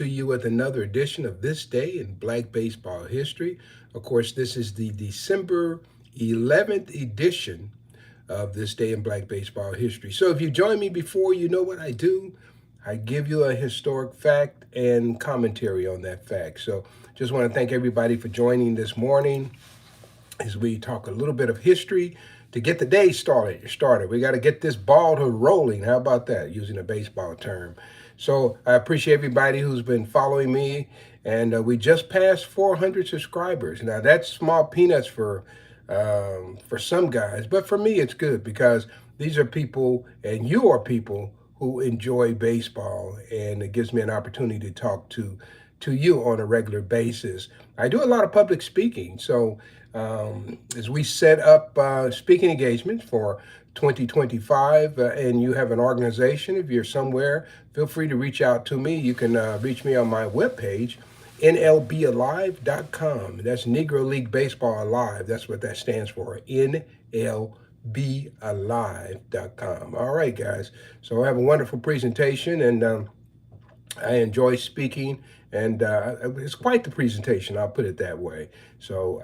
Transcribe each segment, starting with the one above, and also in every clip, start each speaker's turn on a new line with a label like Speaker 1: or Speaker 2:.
Speaker 1: to you with another edition of This Day in Black Baseball History. Of course, this is the December 11th edition of This Day in Black Baseball History. So if you joined me before, you know what I do. I give you a historic fact and commentary on that fact. So just want to thank everybody for joining this morning as we talk a little bit of history to get the day started. We got to get this ball to rolling. How about that, using a baseball term? So I appreciate everybody who's been following me, and we just passed 400 subscribers. Now that's small peanuts for some guys, but for me it's good because these are people, and you are people who enjoy baseball, and it gives me an opportunity to talk to you on a regular basis. I do a lot of public speaking, so as we set up speaking engagements for 2025, and you have an organization, if you're somewhere, feel free to reach out to me. You can reach me on my webpage, nlbalive.com. That's Negro League Baseball Alive. That's what that stands for, nlbalive.com. All right, guys. So I have a wonderful presentation, and I enjoy speaking, and it's quite the presentation, I'll put it that way. So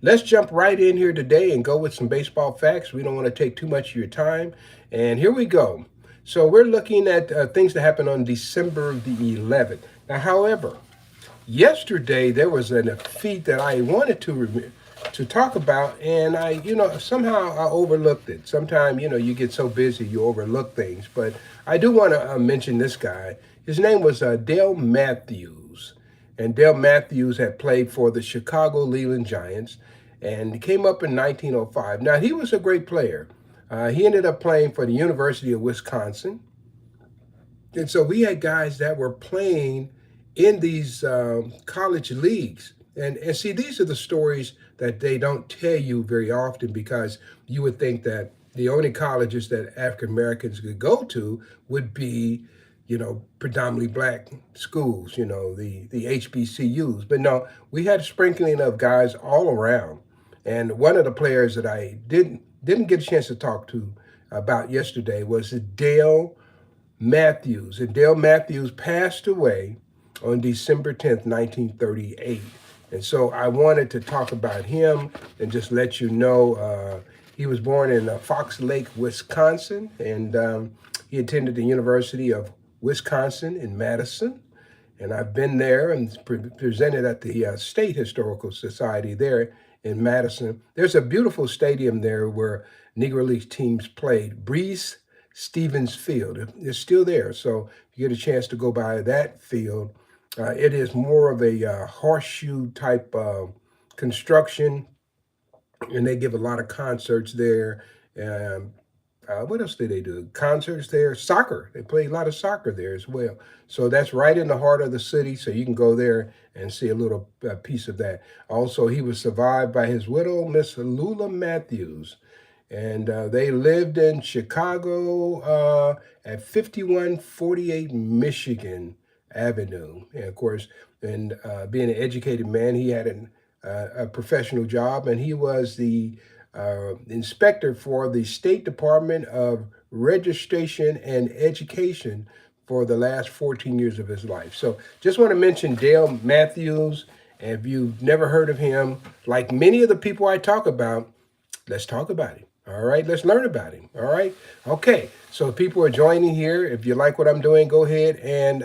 Speaker 1: let's jump right in here today and go with some baseball facts. We don't want to take too much of your time. And here we go. So we're looking at things that happened on December the 11th. Now, however, yesterday there was a feat that I wanted to talk about, and somehow I overlooked it. Sometimes, you get so busy, you overlook things. But I do want to mention this guy. His name was Dale Matthews. And Dale Matthews had played for the Chicago Leland Giants, and he came up in 1905. Now, he was a great player. He ended up playing for the University of Wisconsin. And so we had guys that were playing in these college leagues. And see, these are the stories that they don't tell you very often, because you would think that the only colleges that African Americans could go to would be, predominantly black schools, the HBCUs. But no, we had a sprinkling of guys all around. And one of the players that I didn't get a chance to talk to about yesterday was Dale Matthews. And Dale Matthews passed away on December 10th, 1938. And so I wanted to talk about him and just let you know he was born in Fox Lake, Wisconsin, and he attended the University of Wisconsin in Madison. And I've been there and presented at the State Historical Society there in Madison. There's a beautiful stadium there where Negro League teams played, Breese Stevens Field. It's still there. So if you get a chance to go by that field, it is more of a horseshoe type construction, and they give a lot of concerts there. What else do they do? Concerts there, soccer. They play a lot of soccer there as well. So that's right in the heart of the city, so you can go there and see a little piece of that. Also, he was survived by his widow, Miss Lula Matthews. And they lived in Chicago at 5148 Michigan Avenue. And of course, and being an educated man, he had a professional job, and he was the inspector for the State Department of Registration and Education for the last 14 years of his life. So just want to mention Dale Matthews. And if you've never heard of him, like many of the people I talk about, let's talk about him. All right, let's learn about him. All right. Okay. So people are joining here. If you like what I'm doing, go ahead and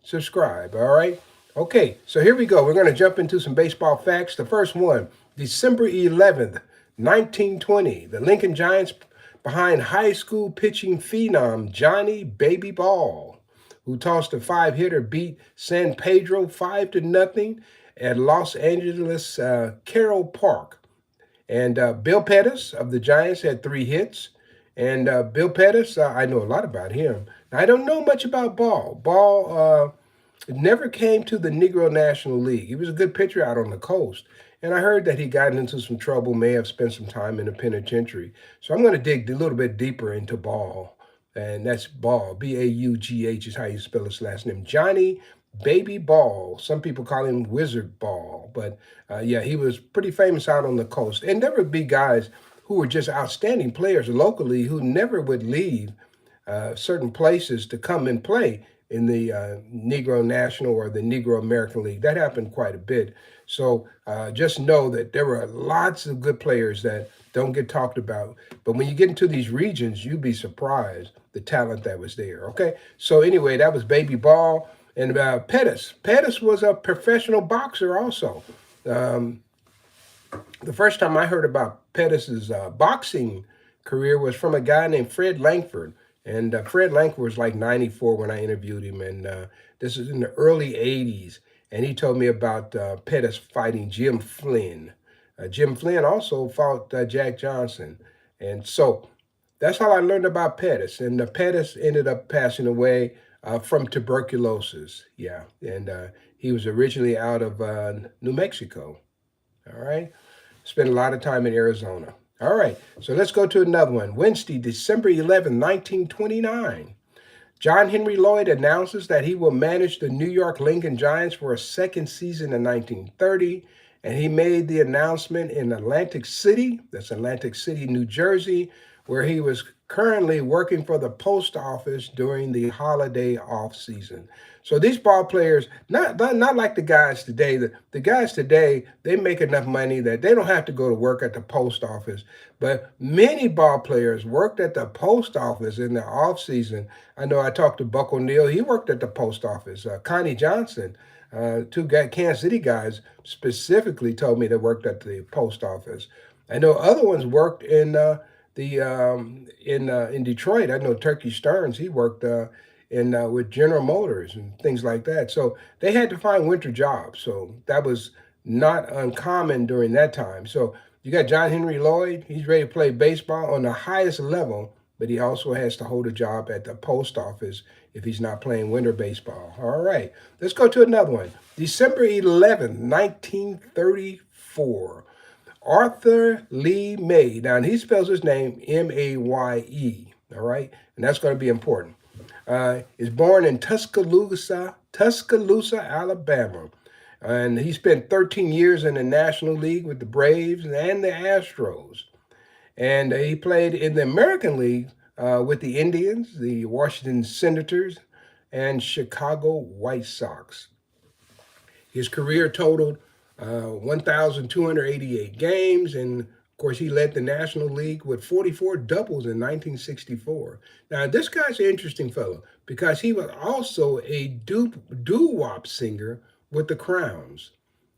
Speaker 1: subscribe. All right. Okay. So here we go. We're going to jump into some baseball facts. The first one, December 11th, 1920, the Lincoln Giants, behind high school pitching phenom Johnny Baby Ball, who tossed a 5-hitter, beat San Pedro 5-0 at Los Angeles Carroll Park. And Bill Pettis of the Giants had 3 hits. And Bill Pettis, I know a lot about him. I don't know much about Ball. Ball never came to the Negro National League. He was a good pitcher out on the coast. And I heard that he got into some trouble, may have spent some time in a penitentiary. So I'm going to dig a little bit deeper into Ball. And that's Ball, B-A-U-G-H is how you spell his last name. Johnny Baby Ball. Some people call him Wizard Ball. But yeah, he was pretty famous out on the coast. And there would be guys who were just outstanding players locally who never would leave certain places to come and play in the Negro National or the Negro American League. That happened quite a bit. So just know that there were lots of good players that don't get talked about. But when you get into these regions, you'd be surprised the talent that was there. Okay. So anyway, that was Baby Ball. And Pettis. Pettis was a professional boxer also. Um, the first time I heard about Pettis's boxing career was from a guy named Fred Langford. And Fred Langford was like 94 when I interviewed him. And this is in the early 80s. And he told me about Pettis fighting Jim Flynn. Jim Flynn also fought Jack Johnson. And so that's how I learned about Pettis. And Pettis ended up passing away from tuberculosis. Yeah. And he was originally out of New Mexico. All right. Spent a lot of time in Arizona. All right. So let's go to another one. Wednesday, December 11, 1929. John Henry Lloyd announces that he will manage the New York Lincoln Giants for a second season in 1930. And he made the announcement in Atlantic City, that's Atlantic City, New Jersey, where he was currently working for the post office during the holiday off season. So these ball players, not like the guys today. The guys today, they make enough money that they don't have to go to work at the post office. But many ball players worked at the post office in the off season. I know I talked to Buck O'Neill. He worked at the post office. Connie Johnson, two Kansas City guys specifically told me they worked at the post office. I know other ones worked in in Detroit. I know Turkey Stearns. He worked in with General Motors and things like that. So they had to find winter jobs. So that was not uncommon during that time. So you got John Henry Lloyd. He's ready to play baseball on the highest level, but he also has to hold a job at the post office if he's not playing winter baseball. All right, let's go to another one. December 11, 1934. Arthur Lee May. Now, and he spells his name Maye. All right, and that's going to be important. Is born in Tuscaloosa, Alabama. And he spent 13 years in the National League with the Braves and the Astros. And he played in the American League with the Indians, the Washington Senators, and Chicago White Sox. His career totaled 1,288 games, and of course, he led the National League with 44 doubles in 1964. Now, this guy's an interesting fellow because he was also a doo-wop singer with the Crowns.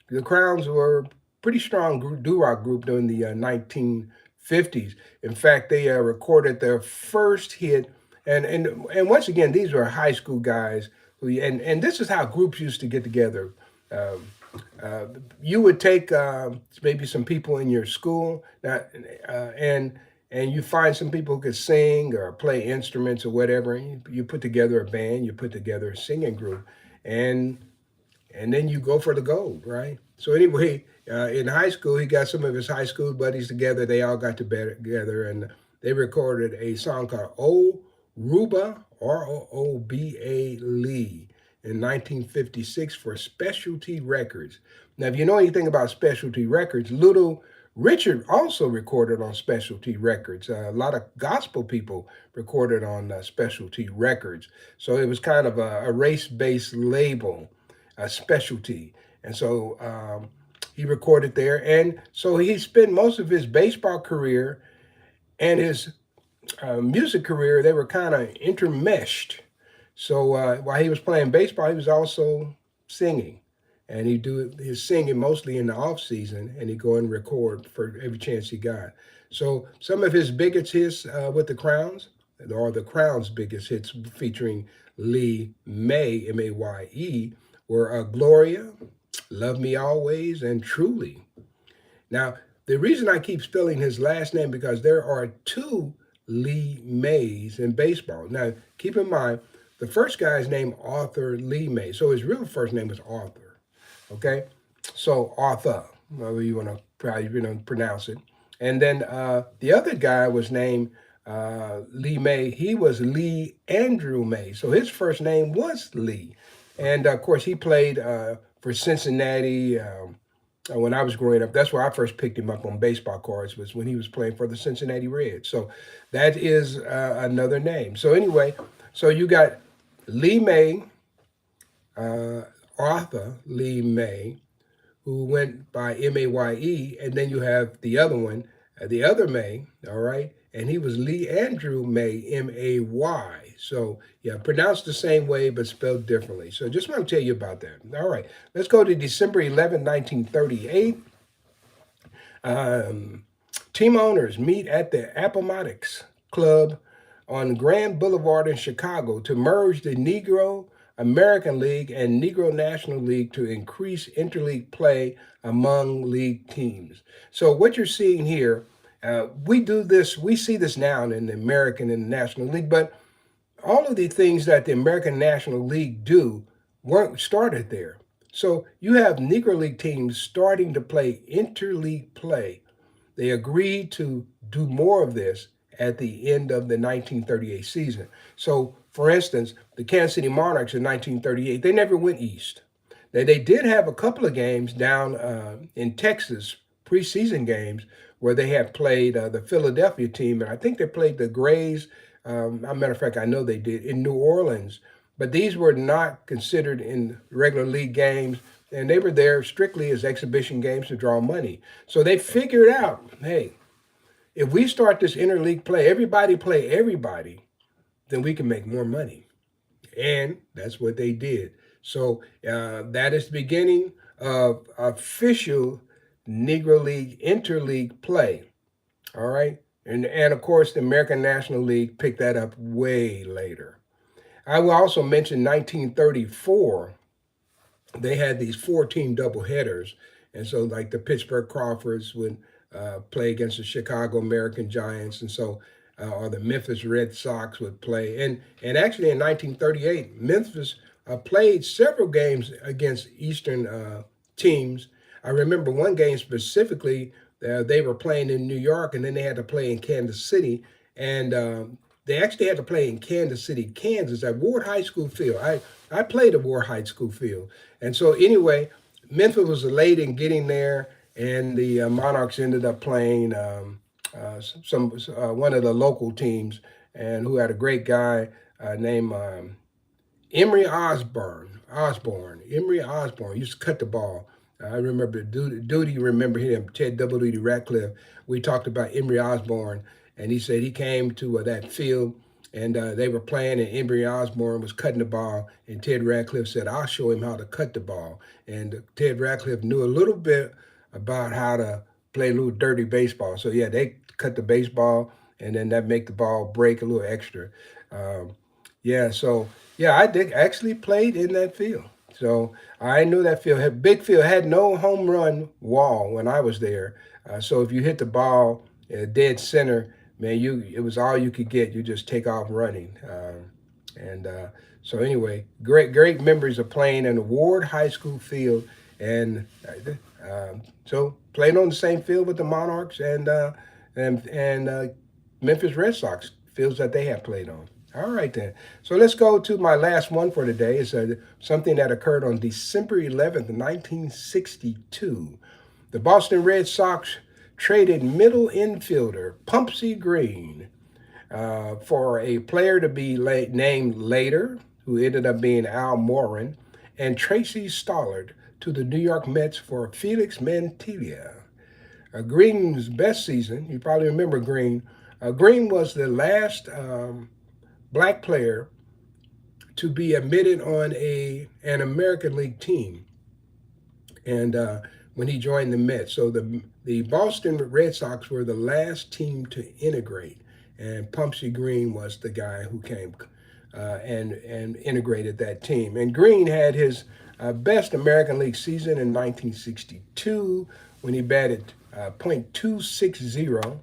Speaker 1: The Crowns were a pretty strong doo-wop group during the 1950s. In fact, they recorded their first hit, and once again, these were high school guys who, and this is how groups used to get together. Um, you would take maybe some people in your school and you find some people who could sing or play instruments or whatever. And you put together a band, you put together a singing group, and then you go for the gold, right? So anyway, in high school, he got some of his high school buddies together. They all got together and they recorded a song called "Oh Ruba," Rooba Lee, in 1956 for Specialty Records. Now, if you know anything about Specialty Records, Little Richard also recorded on Specialty Records. A lot of gospel people recorded on Specialty Records. So it was kind of a race-based label, a specialty. And so he recorded there. And so he spent most of his baseball career and his music career, they were kind of intermeshed. So while he was playing baseball, he was also singing. And he'd do his singing mostly in the off season, and he'd go and record for every chance he got. So some of his biggest hits with the Crowns, or the Crowns' biggest hits featuring Lee May, Maye, were Gloria, Love Me Always, and Truly. Now, the reason I keep spelling his last name because there are two Lee Mays in baseball. Now, keep in mind, the first guy's named Arthur Lee May. So his real first name was Arthur. Okay? So Arthur, however you want to probably pronounce it. And then the other guy was named Lee May. He was Lee Andrew May. So his first name was Lee. And of course, he played for Cincinnati when I was growing up. That's where I first picked him up on baseball cards, was when he was playing for the Cincinnati Reds. So that is another name. So anyway, so you got Lee May, uh, Arthur Lee May, who went by Maye, and then you have the other one, the other May, all right, and he was Lee Andrew May, May. So yeah, pronounced the same way but spelled differently. So just want to tell you about that. All right, let's go to December 11, 1938. Um, Team owners meet at the Appomattox Club on Grand Boulevard in Chicago to merge the Negro American League and Negro National League to increase interleague play among league teams. So what you're seeing here, we see this now in the American and the National League, but all of the things that the American National League do weren't started there. So you have Negro League teams starting to play interleague play. They agreed to do more of this at the end of the 1938 season. So, for instance, the Kansas City Monarchs in 1938, they never went east. They did have a couple of games down in Texas, preseason games, where they had played the Philadelphia team, and I think they played the Grays. As a matter of fact, I know they did in New Orleans, but these were not considered in regular league games, and they were there strictly as exhibition games to draw money. So they figured out, hey, if we start this interleague play everybody, then we can make more money. And that's what they did. So that is the beginning of official Negro League interleague play. All right. And of course, the American National League picked that up way later. I will also mention 1934. They had these 4-team doubleheaders. And so, like the Pittsburgh Crawfords would play against the Chicago American Giants. And so, or the Memphis Red Sox would play. And actually, in 1938, Memphis played several games against Eastern teams. I remember one game specifically, they were playing in New York, and then they had to play in Kansas City. And they actually had to play in Kansas City, Kansas, at Ward High School field. I played at Ward High School field. And so anyway, Memphis was late in getting there, and the Monarchs ended up playing one of the local teams, and who had a great guy named Emory Emery Osborne used to cut the ball. I remember Duty remember him, Ted Double Duty Ratcliffe. We talked about Emory Osborne, and he said he came to that field, and they were playing, and Emory Osborne was cutting the ball, and Ted Ratcliffe said, "I'll show him how to cut the ball." And Ted Ratcliffe knew a little bit about how to play a little dirty baseball. So yeah, they cut the baseball, and then that make the ball break a little extra. Yeah, so yeah, I did actually played in that field. So I knew that field had big field had no home run wall when I was there. So if you hit the ball dead center, man, it was all you could get. You just take off running. And so anyway, great memories of playing in the Ward High School field, and so playing on the same field with the Monarchs and Memphis Red Sox fields that they have played on. All right, then. So let's go to my last one for today. It's something that occurred on December 11th, 1962. The Boston Red Sox traded middle infielder Pumpsie Green for a player to be named later, who ended up being Al Morin, and Tracy Stollard to the New York Mets for Felix Mantilla. Green's best season, you probably remember Green. Green was the last black player to be admitted on an American League team, and when he joined the Mets. So the Boston Red Sox were the last team to integrate, and Pumpsie Green was the guy who came and integrated that team. And Green had his best American League season in 1962 when he batted .260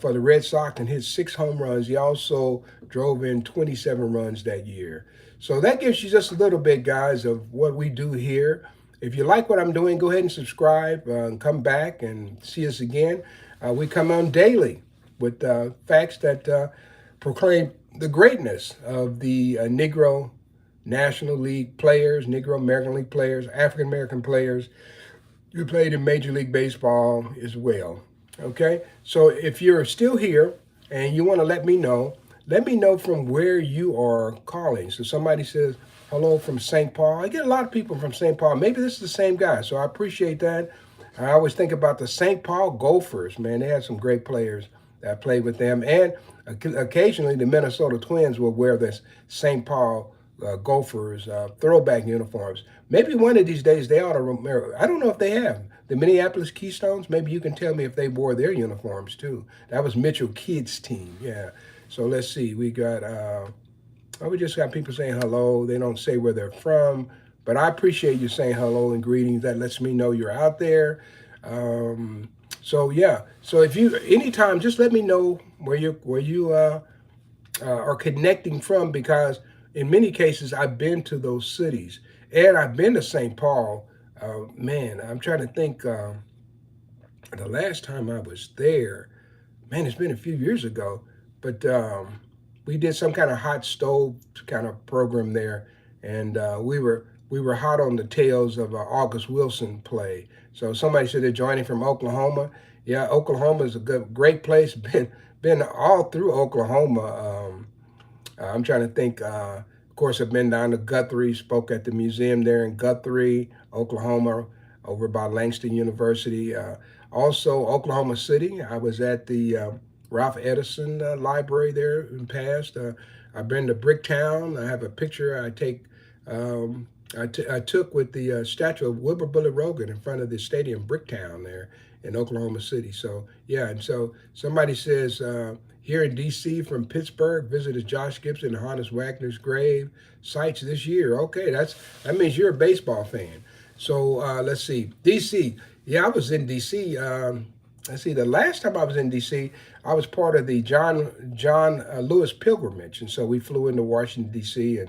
Speaker 1: for the Red Sox and hit 6 home runs. He also drove in 27 runs that year. So that gives you just a little bit, guys, of what we do here. If you like what I'm doing, go ahead and subscribe and come back and see us again. We come on daily with facts that proclaim the greatness of the Negro National League players, Negro American League players, African American players who played in Major League Baseball as well. Okay, so if you're still here and you want to let me know, let me know from where you are calling. So somebody says, hello from St. Paul. I get a lot of people from St. Paul. Maybe this is the same guy, so I appreciate that. I always think about the St. Paul Gophers, man. They had some great players that played with them. And occasionally the Minnesota Twins will wear this St. Paul Gophers throwback uniforms. Maybe one of these days they ought to remember. I don't know if they have. The Minneapolis Keystones, maybe you can tell me if they wore their uniforms too. That was Mitchell Kidd's team, yeah. So let's see. We got, we just got people saying hello. They don't say where they're from, but I appreciate you saying hello and greetings. That lets me know you're out there. So yeah. So if you anytime, just let me know where you are connecting from, because in many cases I've been to those cities and I've been to St. Paul. Man, I'm trying to think. The last time I was there, man, it's been a few years ago, but we did some kind of hot stove kind of program there, and we were hot on the tails of August Wilson play. So somebody said they're joining from Oklahoma. Yeah, Oklahoma is a great place. Been all through Oklahoma. I'm trying to think. Of course, I've been down to Guthrie. Spoke at the museum there in Guthrie, Oklahoma, over by Langston University. Also, Oklahoma City. I was at the Ralph Edison Library there in past. I've been to Bricktown. I have a picture I took with the statue of Wilbur Bullet Rogan in front of the stadium Bricktown there in Oklahoma City. So yeah, and so somebody says here in D.C. from Pittsburgh, visited Josh Gibson and Honus Wagner's grave sites this year. Okay, that means you're a baseball fan. So let's see, D.C. Yeah, I was in D.C. Let's see, the last time I was in D.C., I was part of the John Lewis pilgrimage, and so we flew into Washington D.C.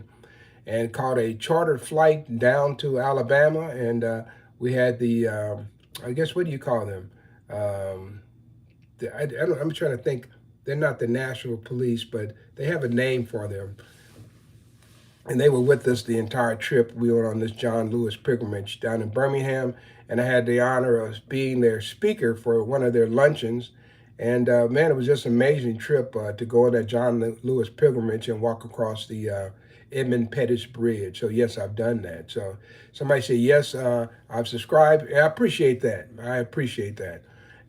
Speaker 1: and caught a chartered flight down to Alabama, and we had the I guess, what do you call them? I'm trying to think. They're not the National Police, but they have a name for them. And they were with us the entire trip. We were on this John Lewis pilgrimage down in Birmingham, and I had the honor of being their speaker for one of their luncheons. And man, it was just an amazing trip to go on that John Lewis pilgrimage and walk across the Edmund Pettus Bridge. So yes, I've done that. So somebody said, yes, I've subscribed. I appreciate that. I appreciate that.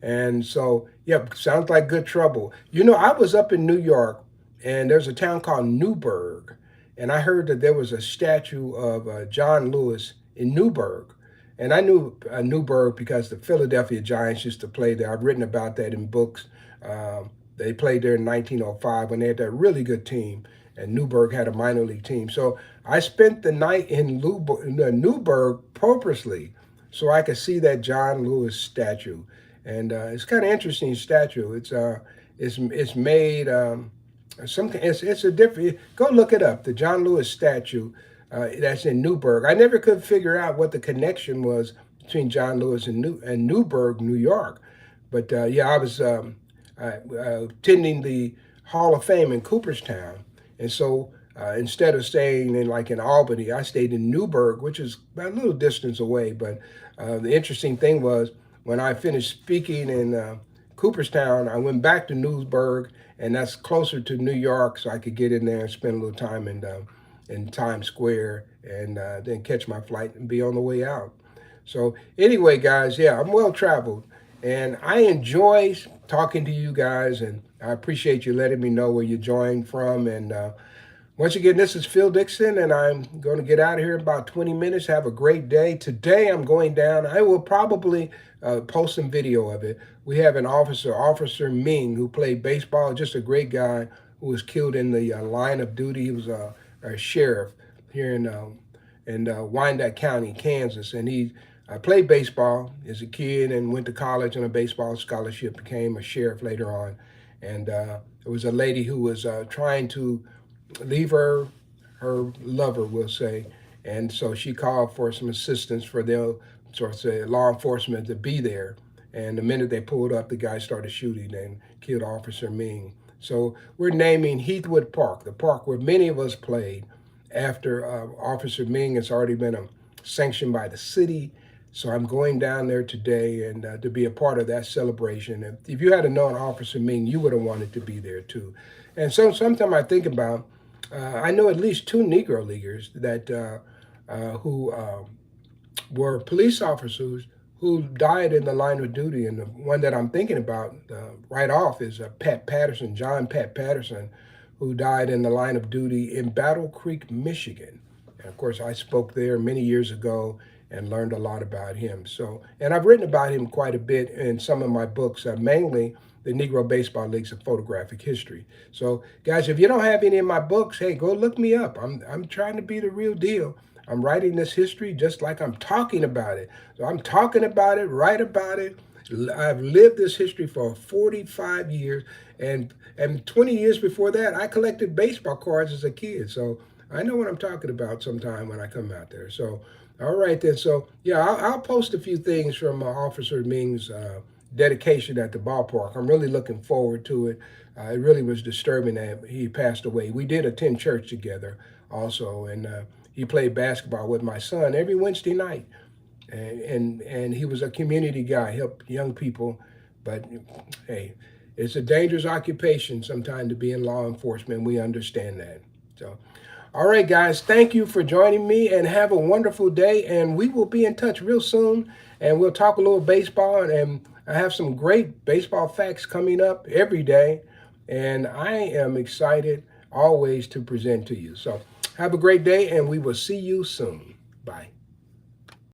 Speaker 1: And so, yeah, sounds like good trouble. You know, I was up in New York, and there's a town called Newburgh, and I heard that there was a statue of John Lewis in Newburgh. And I knew Newburgh because the Philadelphia Giants used to play there. I've written about that in books. They played there in 1905 when they had that really good team, and Newburgh had a minor league team. So I spent the night in Newburgh purposely so I could see that John Lewis statue. And it's kind of interesting statue. It's made it's a different. Go look it up. The John Lewis statue that's in Newburgh. I never could figure out what the connection was between John Lewis and Newburgh, New York. But yeah, I was attending the Hall of Fame in Cooperstown, and so instead of staying in Albany, I stayed in Newburgh, which is about a little distance away. But the interesting thing was, when I finished speaking in Cooperstown, I went back to Newburgh, and that's closer to New York, so I could get in there and spend a little time in Times Square, and then catch my flight and be on the way out. So anyway, guys, yeah, I'm well traveled, and I enjoy talking to you guys, and I appreciate you letting me know where you joined from. And once again, this is Phil Dixon, and I'm going to get out of here in about 20 minutes. Have a great day. Today, I'm going down. I will probably post some video of it. We have an Officer Ming, who played baseball, just a great guy, who was killed in the line of duty. He was a sheriff here in Wyandotte County, Kansas, and he played baseball as a kid and went to college on a baseball scholarship, became a sheriff later on. And there was a lady who was trying to leave her lover, we'll say, and so she called for some assistance for the law enforcement to be there. And the minute they pulled up, the guy started shooting and killed Officer Ming. So we're naming Heathwood Park, the park where many of us played, after Officer Ming. It's already been sanctioned by the city. So I'm going down there today and to be a part of that celebration. If you had known Officer Ming, you would have wanted to be there too. And so sometimes I think about, I know at least two Negro Leaguers that who were police officers who died in the line of duty. And the one that I'm thinking about right off is Pat Patterson, John Pat Patterson, who died in the line of duty in Battle Creek, Michigan. And of course, I spoke there many years ago and learned a lot about him. So, and I've written about him quite a bit in some of my books, mainly the Negro Baseball Leagues of Photographic History. So, guys, if you don't have any of my books, hey, go look me up. I'm trying to be the real deal. I'm writing this history just like I'm talking about it. So I'm talking about it, write about it. I've lived this history for 45 years, and 20 years before that, I collected baseball cards as a kid. So I know what I'm talking about sometime when I come out there. So, all right then. So yeah, I'll post a few things from Officer Ming's dedication at the ballpark. I'm really looking forward to it. It really was disturbing that he passed away. We did attend church together also, and he played basketball with my son every Wednesday night. And he was a community guy, helped young people. But hey, it's a dangerous occupation sometimes to be in law enforcement. We understand that. So, all right, guys, thank you for joining me and have a wonderful day. And we will be in touch real soon and we'll talk a little baseball. And I have some great baseball facts coming up every day. And I am excited always to present to you. So have a great day and we will see you soon. Bye.